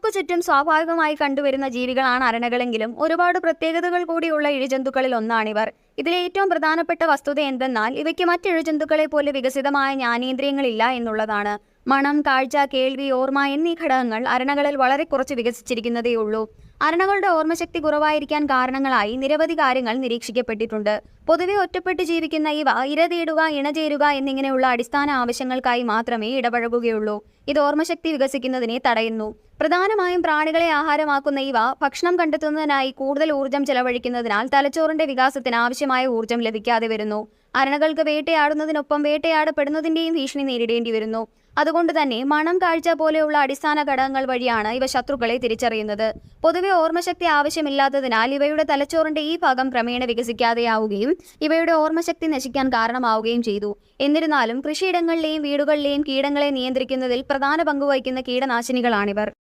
നമുക്ക് ചുറ്റും സ്വാഭാവികമായി കണ്ടുവരുന്ന ജീവികളാണ് അരണകളെങ്കിലും ഒരുപാട് പ്രത്യേകതകൾ കൂടിയുള്ള ഇഴജന്തുക്കളിൽ ഒന്നാണിവർ. ഇതിലെ ഏറ്റവും പ്രധാനപ്പെട്ട വസ്തുത എന്തെന്നാൽ ഇവയ്ക്ക് മറ്റ് ഇഴജന്തുക്കളെ പോലെ വികസിതമായ ജ്ഞാനേന്ദ്രിയങ്ങളില്ല എന്നുള്ളതാണ്. മണം, കാഴ്ച, കേൾവി, ഓർമ്മ എന്നീ ഘടകങ്ങൾ അരണകളിൽ വളരെ കുറച്ച് വികസിച്ചിരിക്കുന്നതേയുള്ളൂ. അരണകളുടെ ഓർമ്മശക്തി കുറവായിരിക്കാൻ കാരണങ്ങളായി നിരവധി കാര്യങ്ങൾ നിരീക്ഷിക്കപ്പെട്ടിട്ടുണ്ട്. പൊതുവെ ഒറ്റപ്പെട്ട് ജീവിക്കുന്ന ഇവ ഇര തേടുക, ഇണചേരുക എന്നിങ്ങനെയുള്ള അടിസ്ഥാന ആവശ്യങ്ങൾക്കായി മാത്രമേ ഇടപഴകുകയുള്ളൂ. ഇത് ഓർമ്മശക്തി വികസിക്കുന്നതിനെ തടയുന്നു. പ്രധാനമായും പ്രാണികളെ ആഹാരമാക്കുന്ന ഇവ ഭക്ഷണം കണ്ടെത്തുന്നതിനായി കൂടുതൽ ഊർജ്ജം ചെലവഴിക്കുന്നതിനാൽ തലച്ചോറിന്റെ വികാസത്തിന് ആവശ്യമായ ഊർജ്ജം ലഭിക്കാതെ വരുന്നു. അരണകൾക്ക് വേട്ടയാടുന്നതിനൊപ്പം വേട്ടയാടപ്പെടുന്നതിന്റെയും ഭീഷണി നേരിടേണ്ടി വരുന്നു. അതുകൊണ്ട് തന്നെ മണം, കാഴ്ച പോലെയുള്ള അടിസ്ഥാന ഘടകങ്ങൾ വഴിയാണ് ഇവ ശത്രുക്കളെ തിരിച്ചറിയുന്നത്. പൊതുവെ ഓർമ്മശക്തി ആവശ്യമില്ലാത്തതിനാൽ ഇവയുടെ തലച്ചോറിന്റെ ഈ ഭാഗം ക്രമേണ വികസിക്കാതെയാവുകയും ഇവയുടെ ഓർമ്മശക്തി നശിക്കാൻ കാരണമാവുകയും ചെയ്തു. എന്നിരുന്നാലും കൃഷിയിടങ്ങളിലെയും വീടുകളിലെയും കീടങ്ങളെ നിയന്ത്രിക്കുന്നതിൽ പ്രധാന പങ്കുവഹിക്കുന്ന കീടനാശിനികളാണിവർ.